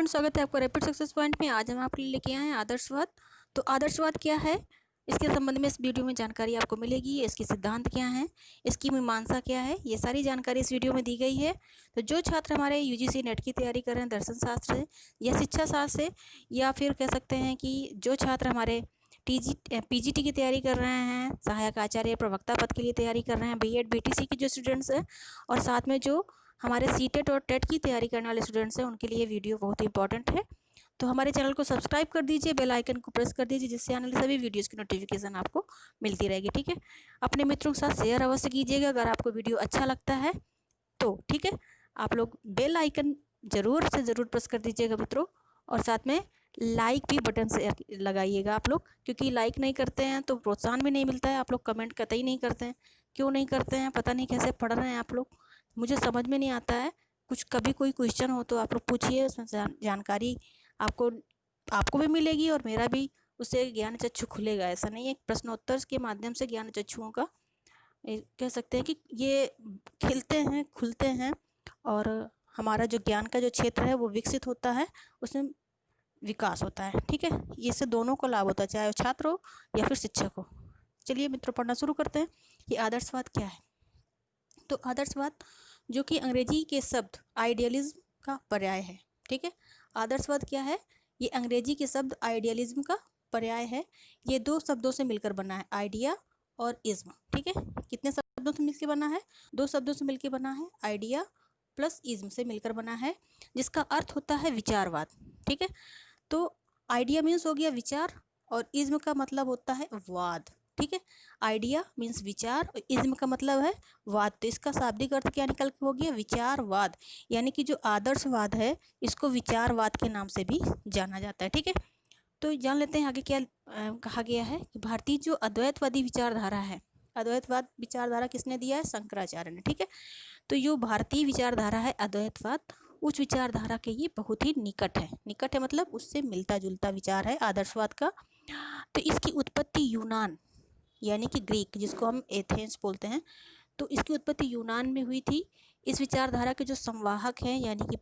Friends, स्वागत है आपका रैपिड सक्सेस पॉइंट में। आज हम आपके लिए लेके आए हैं आदर्शवाद। तो आदर्शवाद क्या है, इसके संबंध में इस वीडियो में जानकारी आपको मिलेगी। इसके सिद्धांत क्या हैं, इसकी मीमांसा क्या है, ये सारी जानकारी इस वीडियो में दी गई है। तो जो छात्र हमारे यूजीसी नेट की तैयारी कर रहे हैं दर्शन शास्त्र से या शिक्षा शास्त्र से, या फिर कह सकते हैं कि जो छात्र हमारे पीजीटी की तैयारी कर रहे हैं, सहायक आचार्य प्रवक्ता पद के लिए तैयारी कर रहे हैं, बीएड बीटीसी के जो स्टूडेंट्स हैं, और साथ में जो हमारे सीटेट और टेट की तैयारी करने वाले स्टूडेंट्स हैं, उनके लिए वीडियो बहुत इंपॉर्टेंट है। तो हमारे चैनल को सब्सक्राइब कर दीजिए, बेल आइकन को प्रेस कर दीजिए, जिससे आने वाले सभी वीडियोस की नोटिफिकेशन आपको मिलती रहेगी। ठीक है, अपने मित्रों के साथ शेयर अवश्य कीजिएगा अगर आपको वीडियो अच्छा लगता है तो। ठीक है, आप लोग बेल आइकन ज़रूर से ज़रूर प्रेस कर दीजिएगा मित्रों, और साथ में लाइक भी बटन से लगाइएगा आप लोग, क्योंकि लाइक नहीं करते हैं तो प्रोत्साहन भी नहीं मिलता है। आप लोग कमेंट कतई नहीं करते हैं, क्यों नहीं करते हैं पता नहीं, कैसे पढ़ रहे हैं आप लोग, मुझे समझ में नहीं आता है। कुछ कभी कोई क्वेश्चन हो तो आप लोग पूछिए, उसमें जानकारी आपको भी मिलेगी और मेरा भी उससे ज्ञान चक्षु खुलेगा। ऐसा नहीं है, प्रश्नोत्तर के माध्यम से ज्ञान चक्षुओं का कह सकते हैं कि ये खिलते हैं, खुलते हैं, और हमारा जो ज्ञान का जो क्षेत्र है वो विकसित होता है, उसमें विकास होता है। ठीक है, इससे दोनों को लाभ होता है, चाहे वो छात्र हो या फिर शिक्षक हो। चलिए मित्रों, पढ़ना शुरू करते हैं कि आदर्शवाद क्या है। तो आदर्शवाद जो कि अंग्रेजी के शब्द आइडियलिज्म का पर्याय है। ठीक है, आदर्शवाद क्या है, ये अंग्रेजी के शब्द आइडियलिज्म का पर्याय है। ये दो शब्दों से मिलकर बना है, आइडिया और इज्म। ठीक है, कितने शब्दों से मिलकर बना है, दो शब्दों से मिलकर बना है, आइडिया प्लस इज्म से मिलकर बना है, जिसका अर्थ होता है विचारवाद। ठीक है, तो आइडिया मीन्स हो गया विचार, और इज्म का मतलब होता है वाद। ठीक है, आइडिया मीन्स विचार और इज्म का मतलब है वाद। तो इसका शाब्दिक अर्थ क्या निकल के हो गया, विचारवाद। यानी कि जो आदर्शवाद है इसको विचारवाद के नाम से भी जाना जाता है। ठीक है, तो जान लेते हैं आगे क्या कहा गया है कि भारतीय जो अद्वैतवादी विचारधारा है, अद्वैतवाद विचारधारा किसने दिया है, शंकराचार्य ने। ठीक है, तो जो भारतीय विचारधारा है अद्वैतवाद, उस विचारधारा के ये बहुत ही निकट है। निकट है मतलब उससे मिलता जुलता विचार है आदर्शवाद का। तो इसकी उत्पत्ति यूनान यानी कि ग्रीक, जिसको हम एथेंस बोलते हैं, तो इसकी उत्पत्ति यूनान में हुई थी। इस विचारधारा के जो संवाहक हैं, यानी कि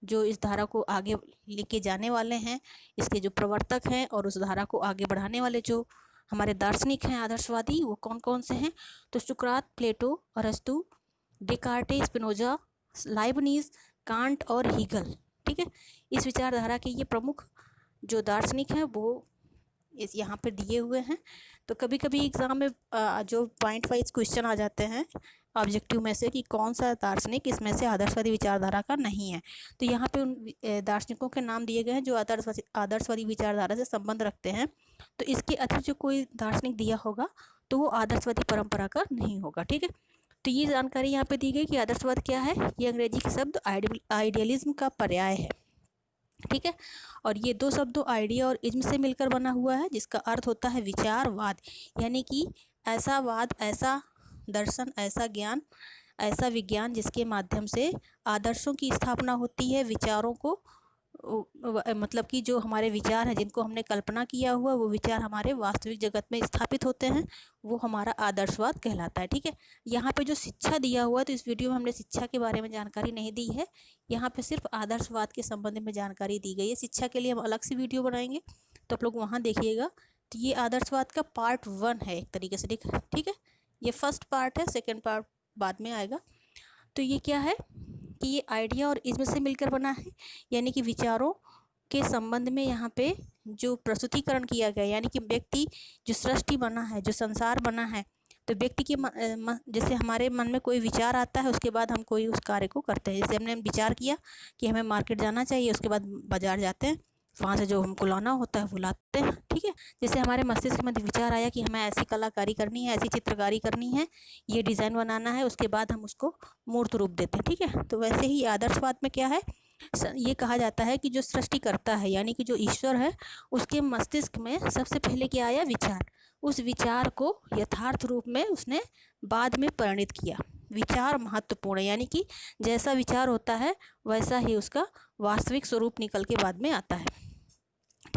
जो इस धारा को आगे लेके जाने वाले हैं, इसके जो प्रवर्तक हैं और उस धारा को आगे बढ़ाने वाले जो हमारे दार्शनिक हैं आदर्शवादी, वो कौन कौन से हैं, तो सुकरात, प्लेटो, अरस्तु, डेकार्टे, स्पिनोजा, लाइबनीज, कांट और हीगल। ठीक है, इस विचारधारा के ये प्रमुख जो दार्शनिक हैं वो इस यहाँ पर दिए हुए हैं। तो कभी कभी एग्ज़ाम में जो पॉइंट वाइज क्वेश्चन आ जाते हैं ऑब्जेक्टिव में से कि कौन सा दार्शनिक इसमें से आदर्शवादी विचारधारा का नहीं है, तो यहाँ पे उन दार्शनिकों के नाम दिए गए हैं जो आदर्शवादी विचारधारा से संबंध रखते हैं। तो इसके अतिरिक्त जो कोई दार्शनिक दिया होगा तो वो आदर्शवादी परंपरा का नहीं होगा। ठीक है, तो ये जानकारी यहाँ पे दी गई कि आदर्शवाद क्या है, ये अंग्रेजी के शब्द आइडियलिज्म का पर्याय है। ठीक है, और ये दो शब्दों आइडिया और इज्म से मिलकर बना हुआ है, जिसका अर्थ होता है विचारवाद। यानी कि ऐसा वाद, ऐसा दर्शन, ऐसा ज्ञान, ऐसा विज्ञान जिसके माध्यम से आदर्शों की स्थापना होती है, विचारों को मतलब कि जो हमारे विचार हैं जिनको हमने कल्पना किया हुआ, वो विचार हमारे वास्तविक जगत में स्थापित होते हैं, वो हमारा आदर्शवाद कहलाता है। ठीक है, यहाँ पे जो शिक्षा दिया हुआ है, तो इस वीडियो में हमने शिक्षा के बारे में जानकारी नहीं दी है, यहाँ पे सिर्फ आदर्शवाद के संबंध में जानकारी दी गई है। शिक्षा के लिए हम अलग से वीडियो बनाएंगे, तो आप लोग वहाँ देखिएगा। तो ये आदर्शवाद का पार्ट 1 है एक तरीके से। ठीक है, ये फर्स्ट पार्ट है, सेकेंड पार्ट बाद में आएगा। तो ये क्या है कि ये आइडिया और इज्म से मिलकर बना है, यानी कि विचारों के संबंध में यहाँ पे जो प्रस्तुतिकरण किया गया, यानी कि व्यक्ति जो सृष्टि बना है, जो संसार बना है, तो व्यक्ति के जैसे हमारे मन में कोई विचार आता है, उसके बाद हम कोई उस कार्य को करते हैं। जैसे हमने विचार किया कि हमें मार्केट जाना चाहिए, उसके बाद बाज़ार जाते हैं, वहाँ से जो हमको लाना होता है वो लाते हैं। ठीक है, जैसे हमारे मस्तिष्क में विचार आया कि हमें ऐसी कलाकारी करनी है, ऐसी चित्रकारी करनी है, ये डिज़ाइन बनाना है, उसके बाद हम उसको मूर्त रूप देते हैं। ठीक है, तो वैसे ही आदर्शवाद में क्या है, ये कहा जाता है कि जो सृष्टि करता है, यानी कि जो ईश्वर है, उसके मस्तिष्क में सबसे पहले क्या आया, विचार। उस विचार को यथार्थ रूप में उसने बाद में परिणित किया। विचार महत्वपूर्ण है, यानी कि जैसा विचार होता है वैसा ही उसका वास्तविक स्वरूप निकल के बाद में आता है।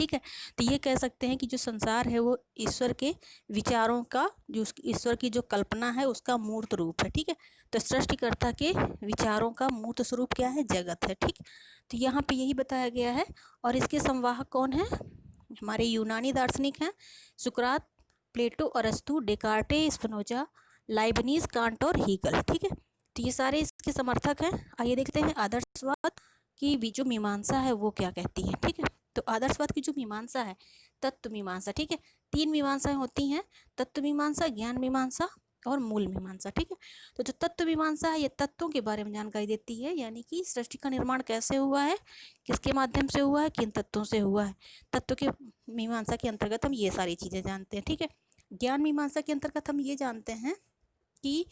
ठीक है। तो ये कह सकते हैं कि जो संसार है वो ईश्वर के विचारों का, जो ईश्वर की जो कल्पना है उसका मूर्त रूप है। ठीक है। तो सृष्टिकर्ता के विचारों का मूर्त स्वरूप क्या है? जगत है। ठीक। तो यहाँ पे यही बताया गया है। और इसके संवाहक कौन है? हमारे यूनानी दार्शनिक हैं सुकरात, प्लेटो, अरस्तु, डेकार्टे, स्पिनोजा, लाइबनीज, कांट और हीगल। ठीक है। तो ये सारे इसके समर्थक हैं। आइए देखते हैं आदर्शवाद की जो मीमांसा है वो क्या कहती है। ठीक है। तो आदर्शवाद की जो मीमांसा है, तत्व मीमांसा। ठीक है। 3 मीमांसाएं होती हैं, तत्व मीमांसा, ज्ञान मीमांसा और मूल मीमांसा। ठीक है। तो जो तत्व मीमांसा है ये तत्वों के बारे में जानकारी देती है, यानी कि सृष्टि का निर्माण कैसे हुआ है, किसके माध्यम से हुआ है, किन तत्वों से हुआ है। तत्व के मीमांसा के अंतर्गत हम ये सारी चीज़ें जानते हैं। ठीक है। ज्ञान मीमांसा के अंतर्गत हम ये जानते हैं कि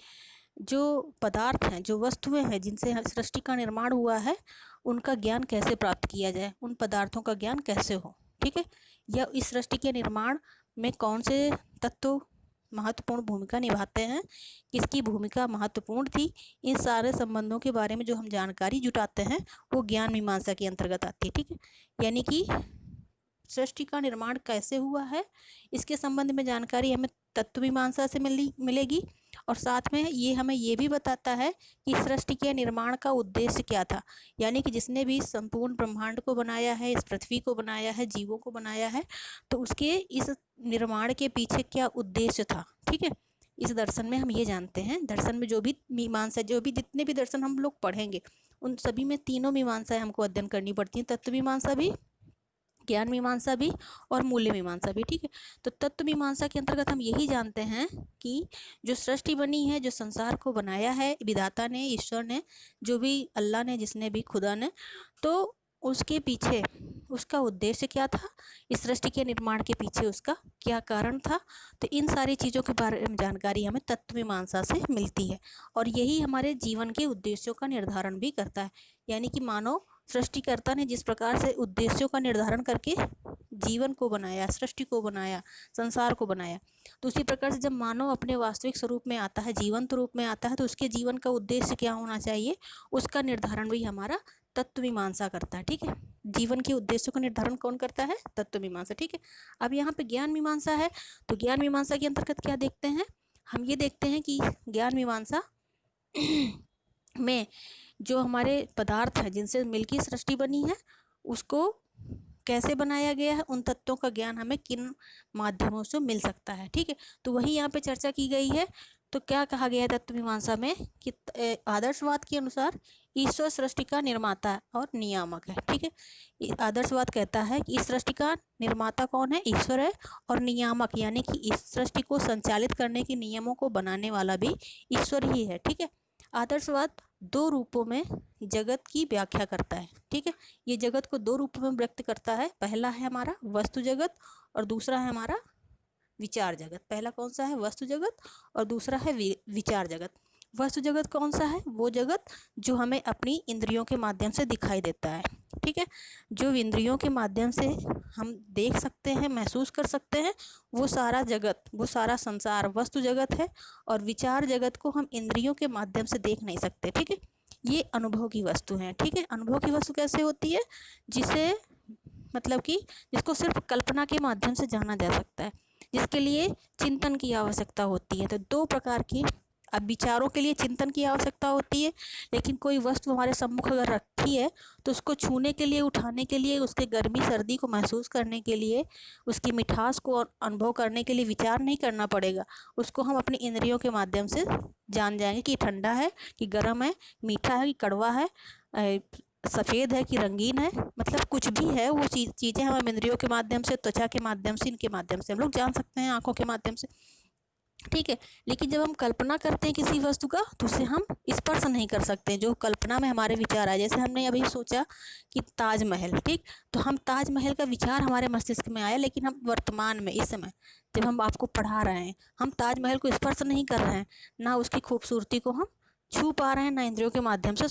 जो पदार्थ हैं, जो वस्तुएं हैं जिनसे सृष्टि का निर्माण हुआ है, उनका ज्ञान कैसे प्राप्त किया जाए, उन पदार्थों का ज्ञान कैसे हो। ठीक है। या इस सृष्टि के निर्माण में कौन से तत्व महत्वपूर्ण भूमिका निभाते हैं, किसकी भूमिका महत्वपूर्ण थी, इन सारे संबंधों के बारे में जो हम जानकारी जुटाते हैं वो ज्ञान मीमांसा के अंतर्गत आती है। ठीक है। यानी कि सृष्टि का निर्माण कैसे हुआ है इसके संबंध में जानकारी हमें तत्व मीमांसा से मिलेगी। और साथ में ये हमें ये भी बताता है कि सृष्टि के निर्माण का उद्देश्य क्या था, यानी कि जिसने भी संपूर्ण ब्रह्मांड को बनाया है, इस पृथ्वी को बनाया है, जीवों को बनाया है, तो उसके इस निर्माण के पीछे क्या उद्देश्य था। ठीक है। इस दर्शन में हम ये जानते हैं, दर्शन में जो भी मीमांसा, जो भी जितने भी दर्शन हम लोग पढ़ेंगे उन सभी में तीनों मीमांसाएं हमको अध्ययन करनी पड़ती हैं, तत्व मीमांसा भी, ज्ञान मीमांसा भी और मूल्य मीमांसा भी। ठीक है। तो तत्व मीमांसा के अंतर्गत हम यही जानते हैं कि जो सृष्टि बनी है, जो संसार को बनाया है विधाता ने, ईश्वर ने, जो भी अल्लाह ने, जिसने भी, खुदा ने, तो उसके पीछे उसका उद्देश्य क्या था, इस सृष्टि के निर्माण के पीछे उसका क्या कारण था। तो इन सारी चीज़ों के बारे में जानकारी हमें तत्व मीमांसा से मिलती है और यही हमारे जीवन के उद्देश्यों का निर्धारण भी करता है। यानी कि मानव सृष्टिकर्ता ने जिस प्रकार से उद्देश्यों का निर्धारण करके जीवन को बनाया, सृष्टि को बनाया, संसार को बनाया, तो उसी प्रकार से जब मानव अपने वास्तविक स्वरूप में आता है, जीवंत रूप में आता है, तो उसके जीवन का उद्देश्य क्या होना चाहिए उसका निर्धारण भी हमारा तत्व मीमांसा करता है। ठीक है। जीवन के उद्देश्यों का निर्धारण कौन करता है? तत्व मीमांसा। ठीक है। अब यहाँ पे ज्ञान मीमांसा है, तो ज्ञान मीमांसा के अंतर्गत क्या देखते हैं? हम ये देखते हैं कि ज्ञान मीमांसा में जो हमारे पदार्थ हैं जिनसे मिलकर सृष्टि बनी है उसको कैसे बनाया गया है, उन तत्वों का ज्ञान हमें किन माध्यमों से मिल सकता है। ठीक है। तो वही यहाँ पे चर्चा की गई है। तो क्या कहा गया है तत्व मीमांसा में कि आदर्शवाद के अनुसार ईश्वर सृष्टि का निर्माता और नियामक है। ठीक है। आदर्शवाद कहता है कि इस सृष्टि का निर्माता कौन है? ईश्वर है। और नियामक यानी कि इस सृष्टि को संचालित करने के नियमों को बनाने वाला भी ईश्वर ही है। ठीक है। आदर्शवाद 2 रूपों में जगत की व्याख्या करता है। ठीक है। ये जगत को 2 रूपों में व्यक्त करता है। पहला है हमारा वस्तु जगत और दूसरा है हमारा विचार जगत। पहला कौन सा है? वस्तु जगत और दूसरा है विचार जगत। वस्तु जगत कौन सा है? वो जगत जो हमें अपनी इंद्रियों के माध्यम से दिखाई देता है। ठीक है। जो इंद्रियों के माध्यम से हम देख सकते हैं, महसूस कर सकते हैं, वो सारा जगत, वो सारा संसार वस्तु जगत है। और विचार जगत को हम इंद्रियों के माध्यम से देख नहीं सकते। ठीक है। ये अनुभव की वस्तु है। ठीक है। अनुभव की वस्तु कैसे होती है? जिसे मतलब कि जिसको सिर्फ कल्पना के माध्यम से जाना जा सकता है, जिसके लिए चिंतन की आवश्यकता होती है। तो 2 प्रकार की, अब विचारों के लिए चिंतन की आवश्यकता होती है, लेकिन कोई वस्तु हमारे सम्मुख अगर रखी है तो उसको छूने के लिए, उठाने के लिए, उसके गर्मी सर्दी को महसूस करने के लिए, उसकी मिठास को अनुभव करने के लिए विचार नहीं करना पड़ेगा। उसको हम अपनी इंद्रियों के माध्यम से जान जाएंगे कि ठंडा है कि गर्म है, मीठा है कि कड़वा है, सफ़ेद है कि रंगीन है, मतलब कुछ भी है वो चीज़ें हम इंद्रियों के माध्यम से, त्वचा के माध्यम से, इनके माध्यम से हम लोग जान सकते हैं, आँखों के माध्यम से। ठीक है। लेकिन जब हम कल्पना करते हैं किसी वस्तु का तो उसे हम स्पर्श नहीं कर सकते, जो कल्पना में हमारे विचार आए। जैसे हमने अभी सोचा कि ताजमहल, ठीक, तो हम ताजमहल का विचार हमारे मस्तिष्क में आया, लेकिन हम वर्तमान में, इस समय जब हम आपको पढ़ा रहे हैं, हम ताजमहल को स्पर्श नहीं कर रहे हैं, ना उसकी खूबसूरती को हम छू पा रहे हैं, ना इंद्रियों के माध्यम से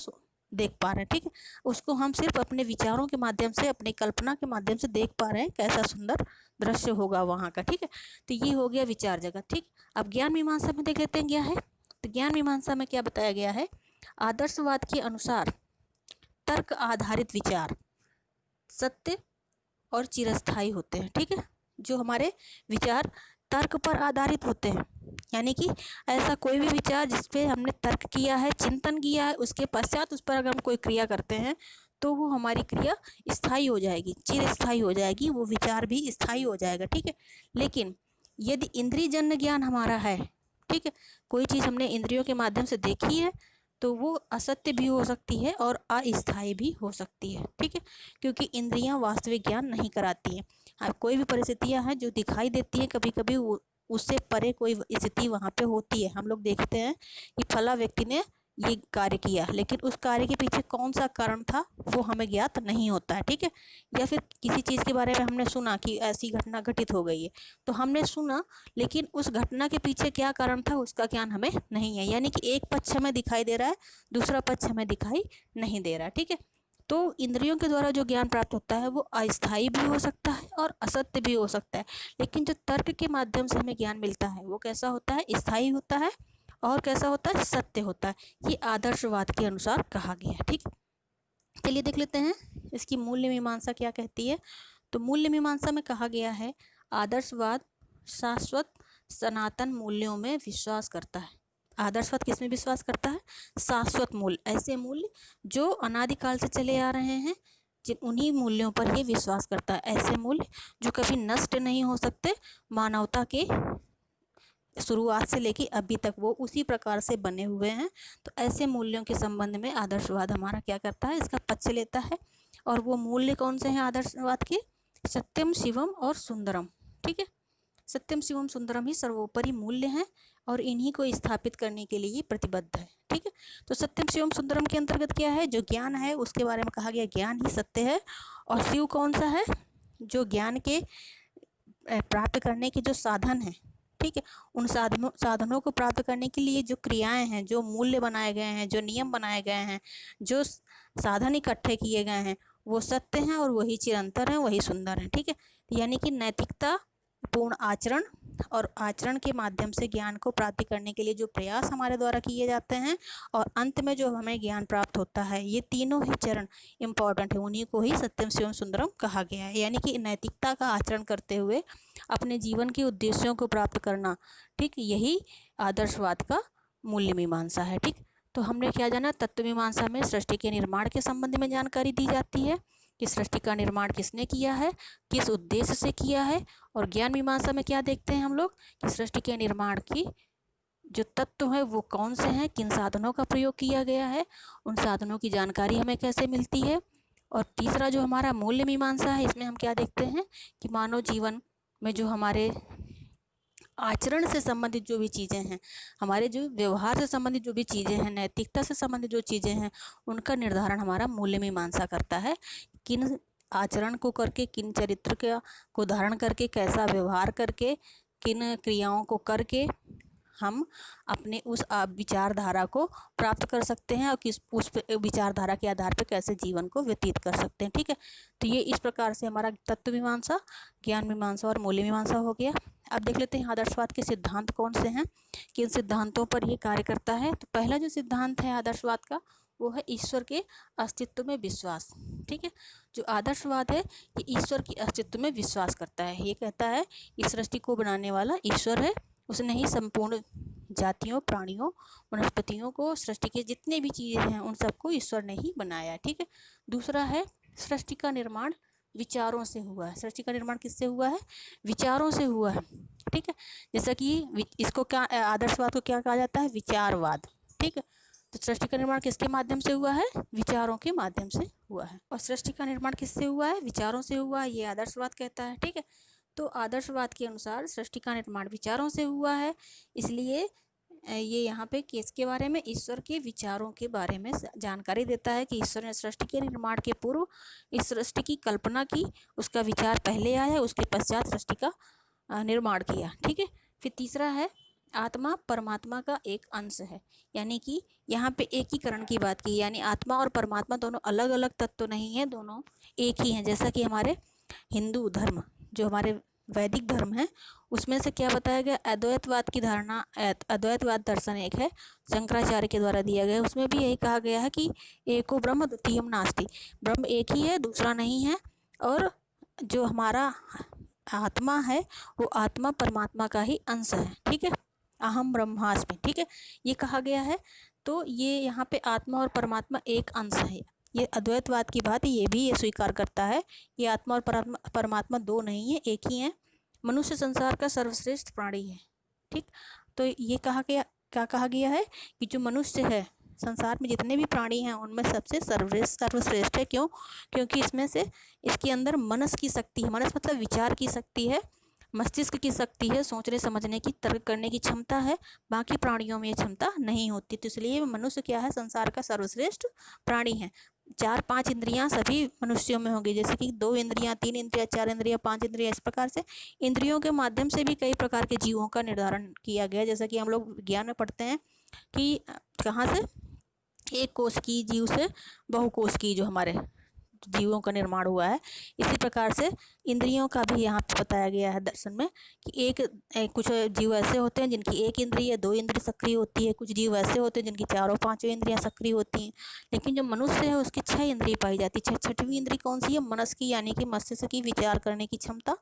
देख पा रहे हैं। ठीक है। उसको हम सिर्फ अपने विचारों के माध्यम से, अपनी कल्पना के माध्यम से देख पा रहे हैं कैसा सुंदर दृश्य होगा वहाँ का। ठीक है। तो ये हो गया विचार जगत। ठीक। अब ज्ञान मीमांसा में देख लेते हैं क्या है। तो ज्ञान मीमांसा में क्या बताया गया है? आदर्शवाद के अनुसार तर्क आधारित विचार सत्य और चिरस्थायी होते हैं। ठीक है, जो हमारे विचार तर्क पर आधारित होते हैं, यानी कि ऐसा कोई भी विचार जिस पे हमने तर्क किया है, चिंतन किया है, उसके पश्चात उस पर अगर हम कोई क्रिया करते हैं तो वो हमारी क्रिया स्थायी हो जाएगी, चिरस्थायी हो जाएगी, वो विचार भी स्थायी हो जाएगा। ठीक है, लेकिन यदि इंद्रिय जन्य ज्ञान हमारा है, ठीक है, कोई चीज़ हमने इंद्रियों के माध्यम से देखी है तो वो असत्य भी हो सकती है और अस्थायी भी हो सकती है। ठीक है, क्योंकि इंद्रियां वास्तविक ज्ञान नहीं कराती हैं। अब कोई भी परिस्थितियां हैं जो दिखाई देती हैं, कभी कभी उससे परे कोई स्थिति वहाँ पे होती है। हम लोग देखते हैं कि फला व्यक्ति ने ये कार्य किया, लेकिन उस कार्य के पीछे कौन सा कारण था वो हमें ज्ञात नहीं होता है। ठीक है, या फिर किसी चीज़ के बारे में हमने सुना कि ऐसी घटना घटित हो गई है, तो हमने सुना, लेकिन उस घटना के पीछे क्या कारण था उसका ज्ञान हमें नहीं है। यानी कि एक पक्ष हमें दिखाई दे रहा है, दूसरा पक्ष हमें दिखाई नहीं दे रहा। ठीक है, तो इंद्रियों के द्वारा जो ज्ञान प्राप्त होता है वो अस्थायी भी हो सकता है और असत्य भी हो सकता है, लेकिन जो तर्क के माध्यम से हमें ज्ञान मिलता है वो कैसा होता है, स्थायी होता है और कैसा होता है, सत्य होता है। ये आदर्शवाद के अनुसार कहा गया है। ठीक, चलिए देख लेते हैं इसकी मूल्य मीमांसा क्या कहती है। तो मूल्य मीमांसा में कहा गया है, आदर्शवाद शाश्वत सनातन मूल्यों में विश्वास करता है। आदर्शवाद किस में विश्वास करता है, शाश्वत मूल्य, ऐसे मूल्य जो अनादिकाल से चले आ रहे हैं, जिन उन्हीं मूल्यों पर ये विश्वास करता है। ऐसे मूल्य जो कभी नष्ट नहीं हो सकते, मानवता के शुरुआत से लेके अभी तक वो उसी प्रकार से बने हुए हैं। तो ऐसे मूल्यों के संबंध में आदर्शवाद हमारा क्या करता है, इसका पक्ष लेता है। और वो मूल्य कौन से हैं आदर्शवाद के, सत्यम शिवम और सुंदरम। ठीक है, सत्यम शिवम सुंदरम ही सर्वोपरि मूल्य हैं और इन्हीं को स्थापित करने के लिए प्रतिबद्ध है। ठीक है, तो सत्यम शिवम सुंदरम के अंतर्गत क्या है, जो ज्ञान है उसके बारे में कहा गया ज्ञान ही सत्य है। और शिव कौन सा है, जो ज्ञान के प्राप्त करने के जो साधन हैं। ठीक है, उन साधनों को प्राप्त करने के लिए जो क्रियाएं हैं, जो मूल्य बनाए गए हैं, जो नियम बनाए गए हैं, जो साधन इकट्ठे किए गए हैं, वो सत्य हैं और वही चिरंतर हैं, वही सुंदर हैं। ठीक है, यानी कि नैतिकता पूर्ण आचरण और आचरण के माध्यम से ज्ञान को प्राप्ति करने के लिए जो प्रयास हमारे द्वारा किए जाते हैं और अंत में जो हमें ज्ञान प्राप्त होता है, ये तीनों ही चरण इम्पॉर्टेंट है, उन्हीं को ही सत्यम शिवम सुंदरम कहा गया है। यानी कि नैतिकता का आचरण करते हुए अपने जीवन के उद्देश्यों को प्राप्त करना, ठीक, यही आदर्शवाद का मूल्य मीमांसा है। ठीक, तो हमने क्या जाना, तत्व मीमांसा में सृष्टि के निर्माण के संबंध में जानकारी दी जाती है कि सृष्टि का निर्माण किसने किया है, किस उद्देश्य से किया है। और ज्ञान मीमांसा में क्या देखते हैं हम लोग कि सृष्टि के निर्माण की जो तत्व है वो कौन से हैं, किन साधनों का प्रयोग किया गया है, उन साधनों की जानकारी हमें कैसे मिलती है। और तीसरा जो हमारा मूल्य मीमांसा है, इसमें हम क्या देखते हैं कि मानव जीवन में जो हमारे आचरण से संबंधित जो भी चीज़ें हैं, हमारे जो व्यवहार से संबंधित जो भी चीज़ें हैं, नैतिकता से संबंधित जो चीज़ें हैं, उनका निर्धारण हमारा मूल्य मीमांसा करता है। किन आचरण को करके, किन चरित्र को धारण करके, कैसा व्यवहार करके, किन क्रियाओं को करके हम अपने उस विचारधारा को प्राप्त कर सकते हैं और किस उस विचारधारा के आधार पर कैसे जीवन को व्यतीत कर सकते हैं। ठीक है, तो ये इस प्रकार से हमारा तत्व मीमांसा, ज्ञान मीमांसा और मूल्य मीमांसा हो गया। अब देख लेते हैं आदर्शवाद के सिद्धांत कौन से हैं, किन सिद्धांतों पर ये कार्य करता है। तो पहला जो सिद्धांत है आदर्शवाद का वो है ईश्वर के अस्तित्व में विश्वास। ठीक है, जो आदर्शवाद है ये ईश्वर के अस्तित्व में विश्वास करता है। ये कहता है इस सृष्टि को बनाने वाला ईश्वर है, उसने ही संपूर्ण जातियों, प्राणियों, वनस्पतियों को, सृष्टि के जितने भी चीज़ें हैं उन सबको ईश्वर ने ही बनाया है। ठीक है, दूसरा है सृष्टि का निर्माण विचारों से हुआ है। सृष्टि का निर्माण किससे हुआ है, विचारों से हुआ है। ठीक है, जैसा कि इसको क्या आदर्शवाद को क्या कहा जाता है, विचारवाद। ठीक है, तो सृष्टि का निर्माण किसके माध्यम से हुआ है, विचारों के माध्यम से हुआ है। और सृष्टि का निर्माण किससे हुआ है, विचारों से हुआ है, ये आदर्शवाद कहता है। ठीक है, तो आदर्शवाद के अनुसार सृष्टि का निर्माण विचारों से हुआ है, इसलिए ये यहाँ पे केस के बारे में, ईश्वर के विचारों के बारे में जानकारी देता है कि ईश्वर ने सृष्टि के निर्माण के पूर्व इस सृष्टि की कल्पना की, उसका विचार पहले आया, उसके पश्चात सृष्टि का निर्माण किया। ठीक है, फिर तीसरा है आत्मा परमात्मा का एक अंश है। यानी कि यहाँ पे एकीकरण की बात की, यानी आत्मा और परमात्मा दोनों अलग अलग तत्व नहीं है, दोनों एक ही हैं। जैसा कि हमारे हिंदू धर्म, जो हमारे वैदिक धर्म है, उसमें से क्या बताया गया, अद्वैतवाद की धारणा, अद्वैतवाद दर्शन एक है, शंकराचार्य के द्वारा दिया गया। उसमें भी यही कहा गया है कि एको ब्रह्म द्वितीयम नास्ति, ब्रह्म एक ही है, दूसरा नहीं है। और जो हमारा आत्मा है वो आत्मा परमात्मा का ही अंश है, ठीक है। अहम ब्रह्मास्मि, ठीक है, ये कहा गया है। तो ये यहाँ पे आत्मा और परमात्मा एक अंश है। ये अद्वैतवाद की बात ये भी ये स्वीकार करता है कि आत्मा और परमात्मा दो नहीं है, एक ही है। मनुष्य संसार का सर्वश्रेष्ठ प्राणी है, ठीक। तो ये कहा गया, क्या कहा गया है कि जो मनुष्य है, संसार में जितने भी प्राणी हैं उनमें सबसे सर्वश्रेष्ठ है। क्यों? क्योंकि इसमें से इसके अंदर मनस की शक्ति है। मनस मतलब विचार की शक्ति है, मस्तिष्क की शक्ति है, सोचने समझने की, तर्क करने की क्षमता है। बाकी प्राणियों में ये क्षमता नहीं होती। तो इसलिए मनुष्य क्या है, संसार का सर्वश्रेष्ठ प्राणी है। 4-5 इंद्रियां सभी मनुष्यों में होंगी, जैसे कि 2 इंद्रियां, 3 इंद्रियां, 4 इंद्रियां, 5 इंद्रियां। इस प्रकार से इंद्रियों के माध्यम से भी कई प्रकार के जीवों का निर्धारण किया गया। जैसा कि हम लोग विज्ञान में पढ़ते हैं कि कहाँ से, एक कोश की जीव से बहुकोश की जो हमारे जीवों का निर्माण हुआ है। इसी प्रकार से इंद्रियों का भी यहाँ पे बताया गया है दर्शन में कि कुछ जीव ऐसे होते हैं जिनकी 1 इंद्रिय, 2 इंद्रिय सक्रिय होती है। कुछ जीव ऐसे होते हैं जिनकी 4 और 5 इंद्रियां सक्रिय होती हैं। लेकिन जो मनुष्य है उसकी 6 इंद्रिय पाई जाती है। छठवीं इंद्रिय कौन सी है? मनस की, यानी कि मस्तिष्क की, विचार करने की क्षमता।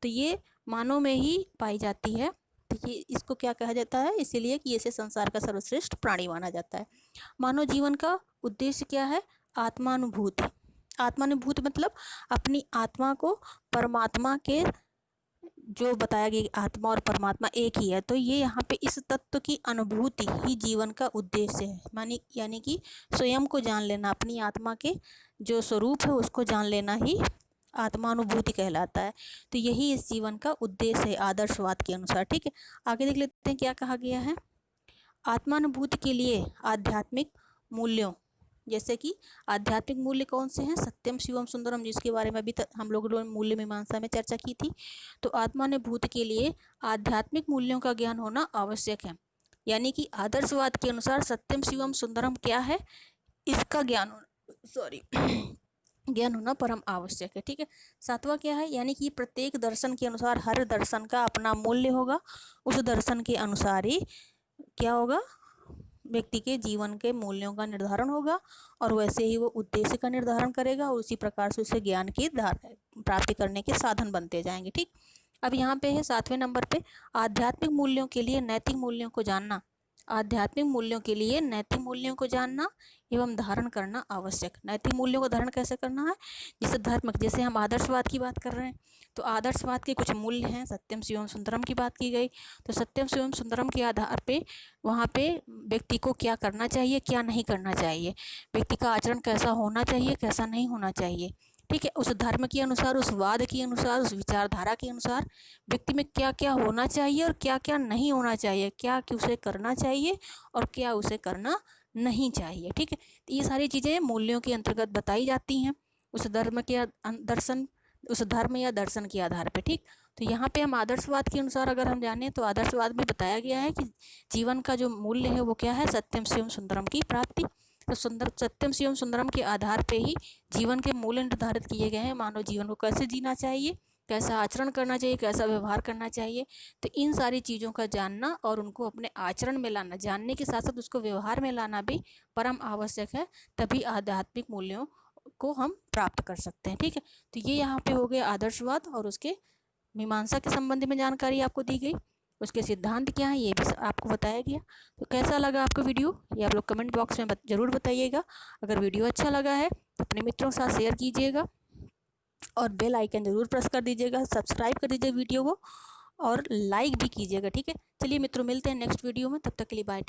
तो ये मानव में ही पाई जाती है। तो ये इसको क्या कहा जाता है, इसीलिए कि इसे संसार का सर्वश्रेष्ठ प्राणी माना जाता है। मानव जीवन का उद्देश्य क्या है? आत्मानुभूति। आत्मानुभूति मतलब अपनी आत्मा को परमात्मा के, जो बताया गया आत्मा और परमात्मा एक ही है, तो ये यहाँ पे इस तत्व की अनुभूति ही जीवन का उद्देश्य है। यानी कि स्वयं को जान लेना, अपनी आत्मा के जो स्वरूप है उसको जान लेना ही आत्मानुभूति कहलाता है। तो यही इस जीवन का उद्देश्य है आदर्शवाद के अनुसार, ठीक है। आगे देख लेते हैं क्या कहा गया है। आत्मानुभूति के लिए आध्यात्मिक मूल्यों, जैसे कि आध्यात्मिक मूल्य कौन से हैं? सत्यम शिवम सुंदरम, जिसके बारे में अभी हम लोगों ने मूल्य मीमांसा में चर्चा की थी। तो आत्मानुभूति के लिए आध्यात्मिक मूल्यों का ज्ञान होना आवश्यक है। यानी कि आदर्शवाद के अनुसार सत्यम शिवम सुंदरम क्या है, इसका ज्ञान ज्ञान होना परम आवश्यक है, ठीक है। 7वां क्या है, यानी कि प्रत्येक दर्शन के अनुसार हर दर्शन का अपना मूल्य होगा। उस दर्शन के अनुसार ही क्या होगा, व्यक्ति के जीवन के मूल्यों का निर्धारण होगा, और वैसे ही वो उद्देश्य का निर्धारण करेगा, और उसी प्रकार से उसे ज्ञान की प्राप्ति करने के साधन बनते जाएंगे, ठीक। अब यहाँ पे है 7वें नंबर पे, आध्यात्मिक मूल्यों के लिए नैतिक मूल्यों को जानना। आध्यात्मिक मूल्यों के लिए नैतिक मूल्यों को जानना एवं धारण करना आवश्यक। नैतिक मूल्यों को धारण कैसे करना है? जैसे हम आदर्शवाद की बात कर रहे हैं, तो आदर्शवाद के कुछ मूल्य हैं। सत्यम शिवम सुंदरम की बात की गई, तो सत्यम शिवम सुंदरम के आधार पे वहाँ पे व्यक्ति को क्या करना चाहिए, क्या नहीं करना चाहिए, व्यक्ति का आचरण कैसा होना चाहिए, कैसा नहीं होना चाहिए, ठीक है। उस धर्म के अनुसार, उस वाद के अनुसार, उस विचारधारा के अनुसार व्यक्ति में क्या क्या होना चाहिए और क्या क्या नहीं होना चाहिए, क्या उसे करना चाहिए और क्या उसे करना नहीं चाहिए, ठीक है। तो ये सारी चीज़ें मूल्यों के अंतर्गत बताई जाती हैं उस धर्म या दर्शन के आधार पर, ठीक। तो यहाँ पे हम आदर्शवाद के अनुसार अगर हम जाने तो आदर्शवाद में बताया गया है कि जीवन का जो मूल्य है वो क्या है, सत्यम शिवम सुंदरम की प्राप्ति। तो सत्यम शिवम सुंदरम के आधार पे ही जीवन के मूल्य निर्धारित किए गए हैं। मानव जीवन को कैसे जीना चाहिए, कैसा आचरण करना चाहिए, कैसा व्यवहार करना चाहिए। तो इन सारी चीज़ों का जानना और उनको अपने आचरण में लाना, जानने के साथ साथ उसको व्यवहार में लाना भी परम आवश्यक है। तभी आध्यात्मिक मूल्यों को हम प्राप्त कर सकते हैं, ठीक है। तो ये यहाँ पे हो गया आदर्शवाद, और उसके मीमांसा के संबंध में जानकारी आपको दी गई। उसके सिद्धांत क्या है ये भी आपको बताया गया। तो कैसा लगा आपको वीडियो, ये आप लोग कमेंट बॉक्स में ज़रूर बताइएगा। अगर वीडियो अच्छा लगा है तो अपने मित्रों के साथ शेयर कीजिएगा, और बेल आइकन ज़रूर प्रेस कर दीजिएगा, सब्सक्राइब कर दीजिए वीडियो को, और लाइक भी कीजिएगा, ठीक है। चलिए मित्रों, मिलते हैं नेक्स्ट वीडियो में, तब तक के लिए बाय।